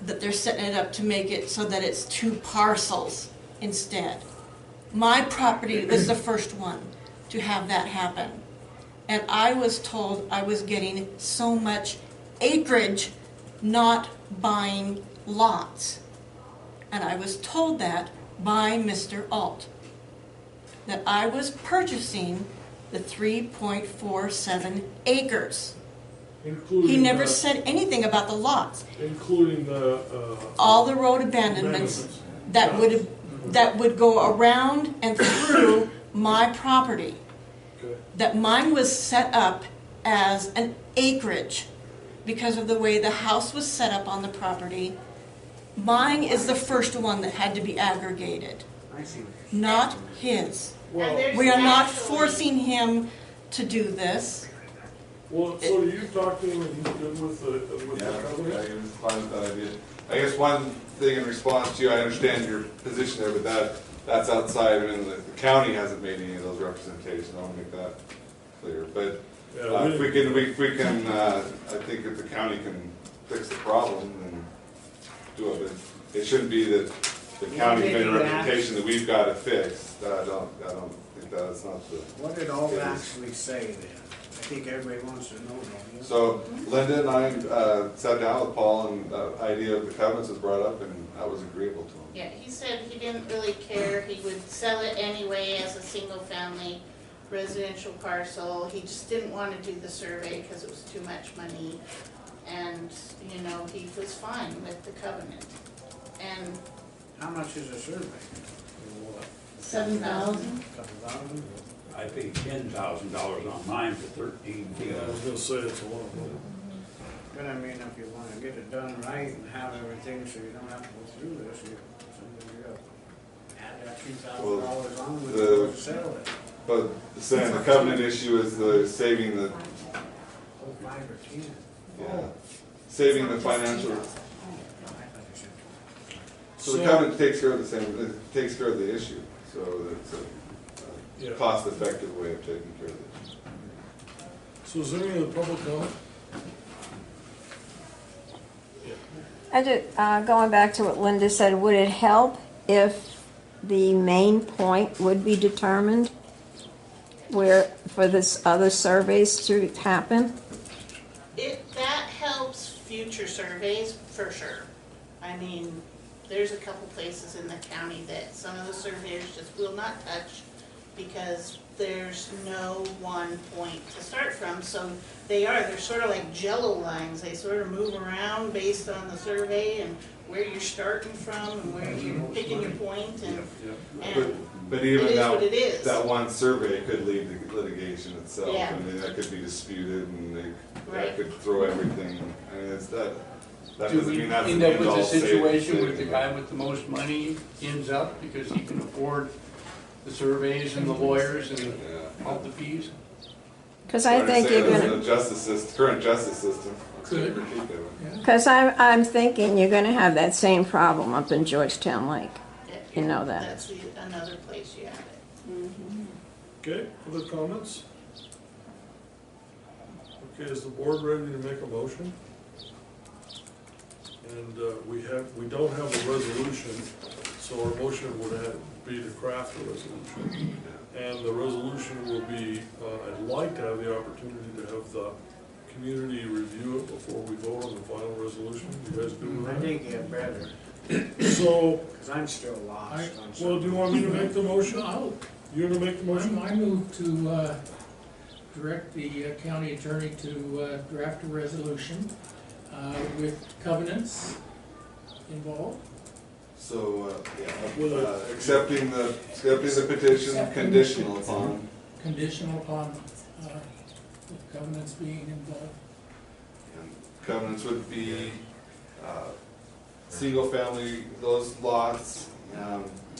that they're setting it up to make it so that it's 2 parcels instead. My property was the first one to have that happen. And I was told I was getting so much acreage, not buying lots. And I was told that by Mr. Alt, that I was purchasing the 3.47 acres. Including He never the- said anything about the lots. Including the, All the road abandonments that would go around and through my property. okay. That mine was set up as an acreage because of the way the house was set up on the property. Mine is the first one that had to be aggregated, I see what not his. and there's We are not actually- forcing him to do this. Well, so you talked to him and he's good with the Yeah, covenant? he was fine with that idea. I guess one thing in response to you, I understand your position there, but that's outside, and the county hasn't made any of those representations, I want to make that clear. But if we can, I think if the county can fix the problem and do it, but it shouldn't be that the county's made a representation that we've got to fix. I don't think that's not the. What did all that actually say then? I think everybody wants to know, don't you? So Linda and I sat down with Paul, and the idea of the covenants was brought up, and that was agreeable to him. Yeah, he said he didn't really care, he would sell it anyway as a single-family residential parcel. He just didn't want to do the survey because it was too much money. And, you know, he was fine with the covenant. And How much is a survey? 7,000? Couple thousand? I paid $10,000 on mine for 13 feet. Yeah, I was gonna say it's a lot of money. But I mean, if you wanna get it done right and have everything so you don't have to go through this, you gotta add that $2,000 on with the- to sell it. But saying the covenant issue is the saving the, Oh, 5 or 10. yeah, saving the financial. I thought you said So the covenant takes care of it takes care of the issue, so it's Yeah. a cost-effective way of taking care of it. So is there any other public comment? I just, going back to what Linda said, would it help if the main point would be determined where, for this other surveys to happen? That helps future surveys, for sure. I mean, there's a couple places in the county that some of the surveyors just will not touch because there's no one point to start from. So they're sort of like jello lines. They sort of move around based on the survey and where you're starting from and where you're picking your point and But it even is what it is. that one survey could lead to litigation itself. Yeah. I mean, that could be disputed, and Right. that could throw everything. I mean, it's that. That Do doesn't we mean that's end the up with end-all a situation save- where the guy with the most money ends up because he can afford the surveys and the lawyers and Yeah. all the fees? Because I Sorry to think say you're this, gonna, the current justice system. Could. Critique of it. because I'm thinking you're gonna have that same problem up in Georgetown Lake. You know that. That's another place you have it. Okay, other comments? Okay, is the board ready to make a motion? And we don't have a resolution, so our motion would have to be to craft a resolution. And the resolution will be, I'd like to have the opportunity to have the community review it before we vote on the final resolution. You guys good with I that? think get better, So, because I'm still lost on well, something. do you want me to make the motion? No, You're gonna make the motion? I move to direct the county attorney to draft a resolution with covenants involved. So, With yeah, a- accepting the petition conditional upon. Conditional upon the covenants being involved. And covenants would be, single family, those lots,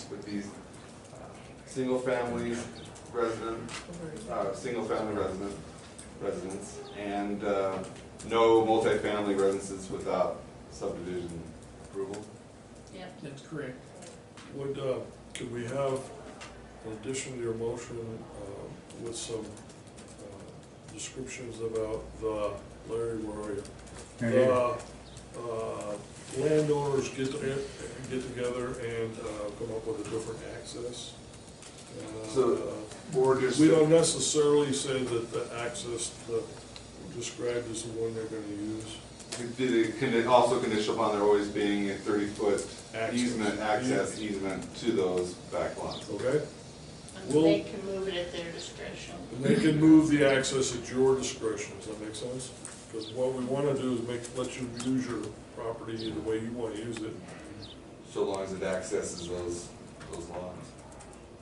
would be, single family residents, and, no multifamily residences without subdivision approval. Yep. That's correct. Could we have, in addition to your motion, with some descriptions about Larry, where are you? Landowners get together and come up with a different access. So, or just. We don't necessarily say that the access that described is the one they're gonna use. Also conditional upon there always being a 30-foot Access. access easement to those back lots. Okay? And Well- they can move it at their discretion. And they can move the access at your discretion, does that make sense? Because what we wanna do is let you use your property the way you wanna use it. So long as it accesses those lots.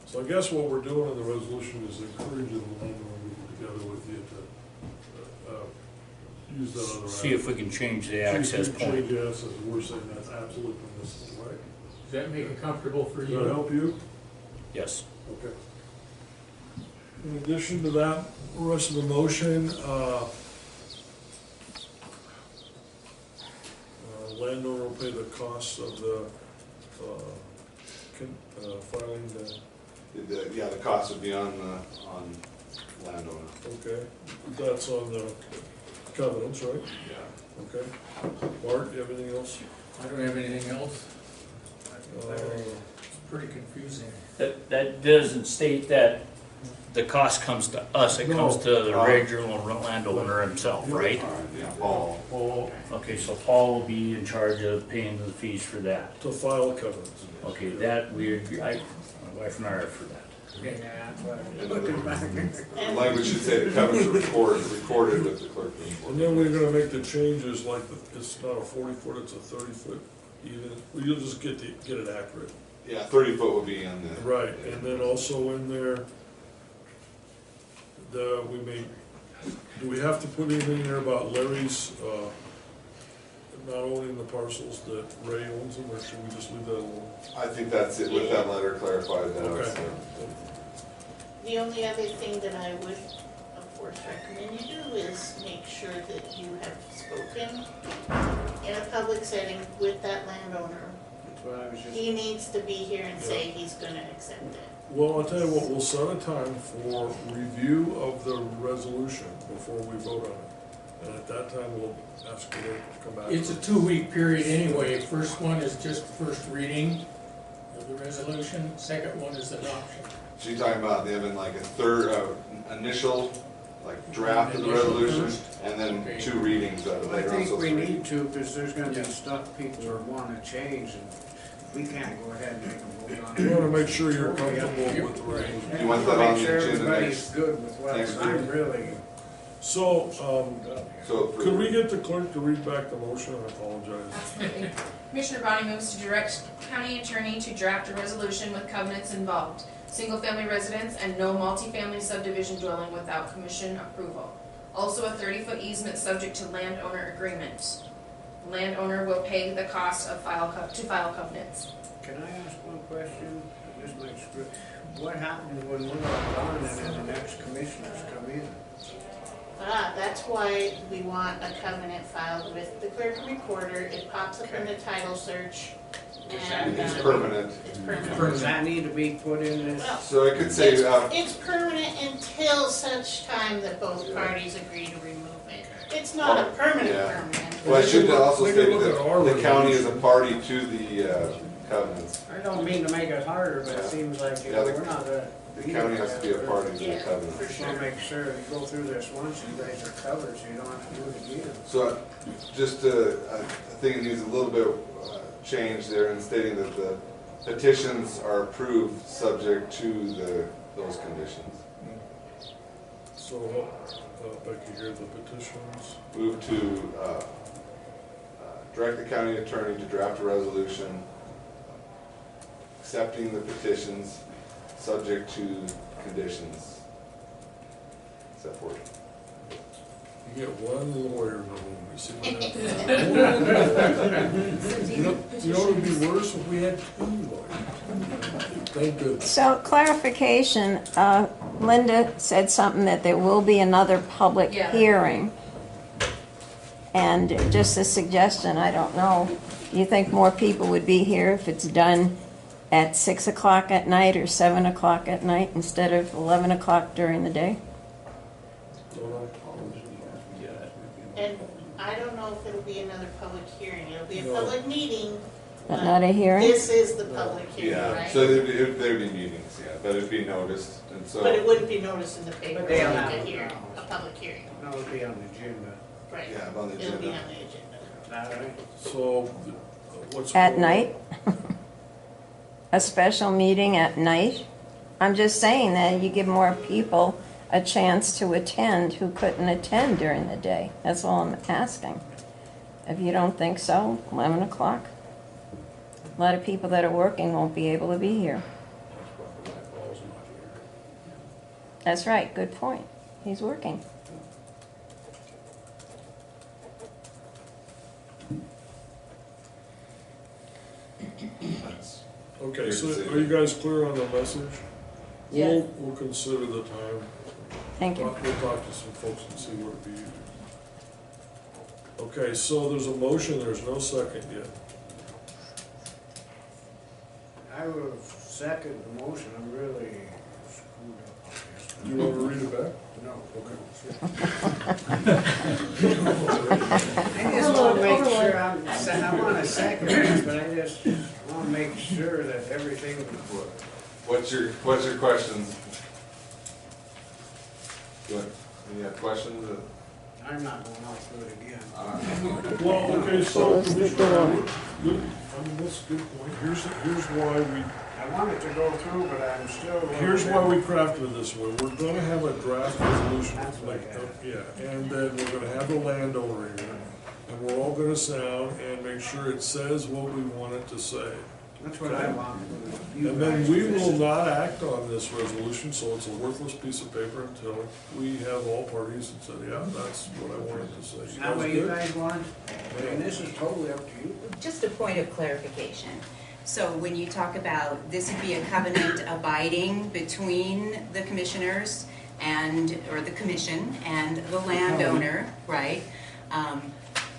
So I guess what we're doing in the resolution is encouraging the landowner to get together with you to, use that other. See if we can change the avenue. access point. Change the access, we're saying that's absolutely permissible, right? Does that make it comfortable for Does you? that help you? Yes. Okay. In addition to that, the rest of the motion, landowner will pay the costs of the, filing Yeah, the cost would be on landowner. okay, that's on the covenants, right? Yeah. Okay. Bart, you have anything else? I don't have anything else. Uh, It's pretty confusing. That doesn't state that the cost comes to us, it comes to the original landowner himself, right? Yeah, Paul. Paul, Okay, so Paul will be in charge of paying the fees for that. to file covenants. Okay, that we agree, my wife and I are for that. Yeah, that's what I'm looking back. The language should say the covenants recorded with the clerk of the And then we're gonna make the changes, like, it's not a 40-foot, it's a 30-foot even, you'll just get it accurate. Yeah, 30 foot would be on the. Right, and then also in there, do we have to put anything in there about Larry's, not owning the parcels that Ray owns them, or should we just leave that alone? I think that's it, with that letter clarified that. Okay. The only other thing that I would, of course, recommend you do is make sure that you have spoken in a public setting with that landowner. That's what I was just. He needs to be here and say he's gonna accept it. Well, I'll tell you what, we'll set a time for review of the resolution before we vote on it. And at that time, we'll ask you to come back. It's a 2-week period anyway. First one is just first reading of the resolution, second one is adoption. So you're talking about having like a third, initial, like draft of the Initial resolution, first. and then Okay. 2 readings of it I later on. think so we three. need to, because there's gonna be Yeah. stuff people are wanting to change, and we can't go ahead and make a vote on it. You wanna make sure you're comfortable with the Right. resolution. You want that I wanna on make the sure agenda everybody's next- good with what next I'm week? really. So, So for- could we get the clerk to read back the motion? I apologize. Absolutely. Commissioner Browning moves to direct county attorney to draft a resolution with covenants involved, single-family residence and no multifamily subdivision dwelling without commission approval. Also a 30-foot easement subject to landowner agreement. Landowner will pay the cost of to file covenants. Can I ask one question? This might screw. What happens when we're not gone and then the next commissioners come in? That's why we want a covenant filed with the clerk recorder. It pops up in the title search. And It's permanent. it's permanent. Does that need to be put in this? Well, So I could say, It's permanent until such time that both parties agree to remove it. It's not a permanent Yeah. permanent. well, I should also We state can look at our that the county is a resolution. party to the covenants. I don't mean to make it harder, but Yeah. it seems like, Yeah, the- we're not a. The county has to be a party to the Yeah, covenant. for Just sure. wanna make sure you go through this once, you guys are covered, so you don't have to do it again. So just, I think it needs a little bit of change there in stating that the petitions are approved subject to those conditions. So, Becky, here are the petitions. Move to direct the county attorney to draft a resolution accepting the petitions subject to conditions set forth. You get one lawyer in the room, you see what happens? You know what would be worse if we had 2 lawyers? Thank goodness. So clarification, Linda said something that there will be another public Yeah. hearing. And just a suggestion, I don't know, you think more people would be here if it's done at 6 o'clock at night or 7 o'clock at night instead of 11 o'clock during the day? And I don't know if it'll be another public hearing. It'll be a No. public meeting. But not a hearing? This is the public hearing, Yeah, right? so there'd be meetings, yeah, but it'd be noticed, and so. But it wouldn't be noticed in the paper, But like they'll a have- hearing, a public hearing, That would be on the agenda. right? Yeah, on the It'll be agenda. on the agenda. Is that right? So, what's? At night? A special meeting at night? I'm just saying that you give more people a chance to attend who couldn't attend during the day. That's all I'm asking. If you don't think so, 11 o'clock? A lot of people that are working won't be able to be here. That's right, good point. He's working. Okay, so are you guys clear on the message? Yes. We'll consider the time. Thank you. We'll talk to some folks and see what it'd be. Okay, so there's a motion, there's no second yet. I will second the motion, I'm really screwed up on this. Do you want to read it back? No. Okay. I just wanna make sure, I wanna second it, but I just wanna make sure that everything. What's your questions? Good. Any questions? I'm not going out through it again. Well, okay, so Close the Commissioner, door. good, I mean, that's a good point. Here's why we, I wanted to go through, but I'm still. here's why we crafted it this way. We're gonna have a draft resolution, That's what I like, got. yeah, and then we're gonna have the landowner here. And we're all gonna sound and make sure it says what we want it to say. That's what I want. You And then guys- we will not act on this resolution, so it's a worthless piece of paper until we have all parties that said, yeah, that's what I wanted to say. Is that what you good? guys want? And this is totally up to you. Just a point of clarification. So when you talk about, this would be a covenant abiding between the commissioners or the commission and the landowner, right?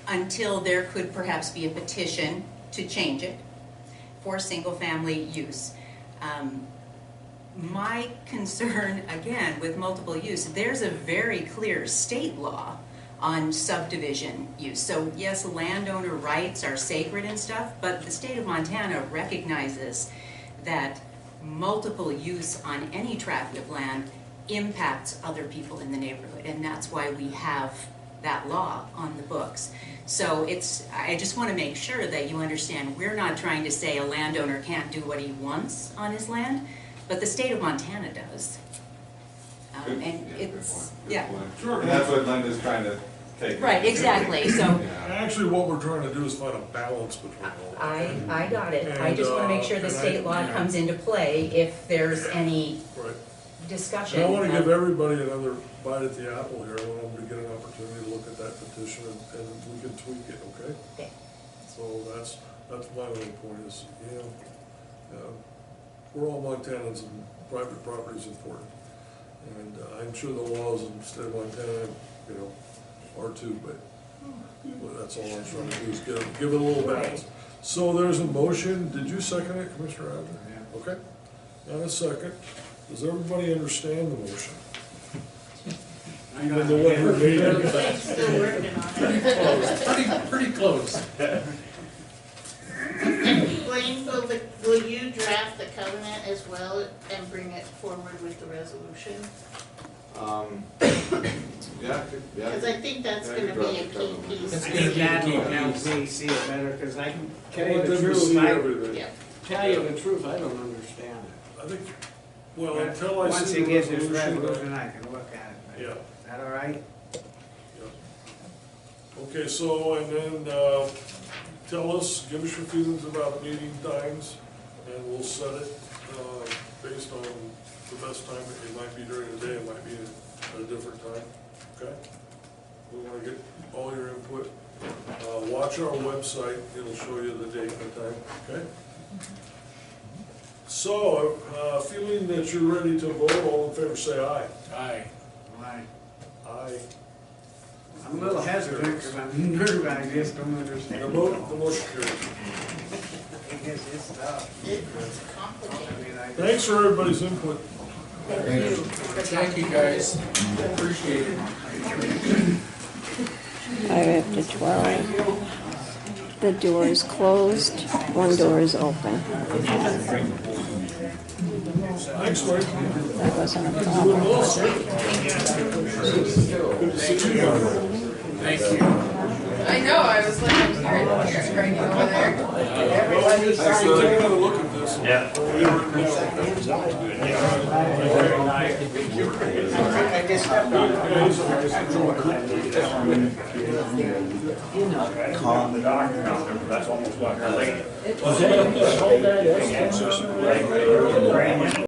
Until there could perhaps be a petition to change it for single-family use. My concern, again, with multiple use, there's a very clear state law on subdivision use. So yes, landowner rights are sacred and stuff, but the state of Montana recognizes that multiple use on any tract of land impacts other people in the neighborhood, and that's why we have that law on the books. So I just want to make sure that you understand, we're not trying to say a landowner can't do what he wants on his land, but the state of Montana does. And it's, yeah. Sure. And that's what Linda's trying to take. Right, exactly, so Actually, what we're trying to do is find a balance between all that. I got it. I just want to make sure the state law comes into play if there's any Right. discussion. And I want to of- give everybody another bite at the apple here. I want them to get an opportunity to look at that petition and we can tweak it, okay? Okay. So that's my only point is, we're all Montanans and private property is important. And I'm sure the laws in the state of Montana, are too, but that's all I'm trying to do is give it a little balance. So there's a motion. Did you second it, Commissioner Adler? Yeah. Okay. And a second. Does everybody understand the motion? Even the one who made it? Blake's still working on it. Pretty close. Blaine, will you draft the covenant as well and bring it forward with the resolution? Yeah. Because I think that's Yeah, gonna you be a draft key the covenant. piece. That's I gonna think be that the key will help piece. me see it better, because I can I tell you want the them to truth, see I everything. Yeah. tell you the truth, I don't understand it. I think, well, until I Once see you the get this resolution. resolution, I can look at it. Yeah. Is that all right? Okay, so, and then, give us your feelings about meeting times, and we'll set it, based on the best time. It might be during the day, it might be at a different time, okay? We wanna get all your input. Watch our website, it'll show you the date and the time, okay? So, feeling that you're ready to vote, all in favor say aye. Aye. Why? Aye. I'm a little hesitant, because I'm nervous, I just don't understand. The motion carries. I guess it's tough. It's complicated. I mean, I just. Thanks for everybody's input. Thank you, guys. Appreciate it. 5 after 12. The door is closed, one door is open. Thanks, Mike. That wasn't a problem. Good to see you. Thank you. I know, I was like, I'm hearing right over there. Everybody's Thanks, trying take to. another look at this. Yeah. I just stepped on it. The doctor out there, that's almost like a lady.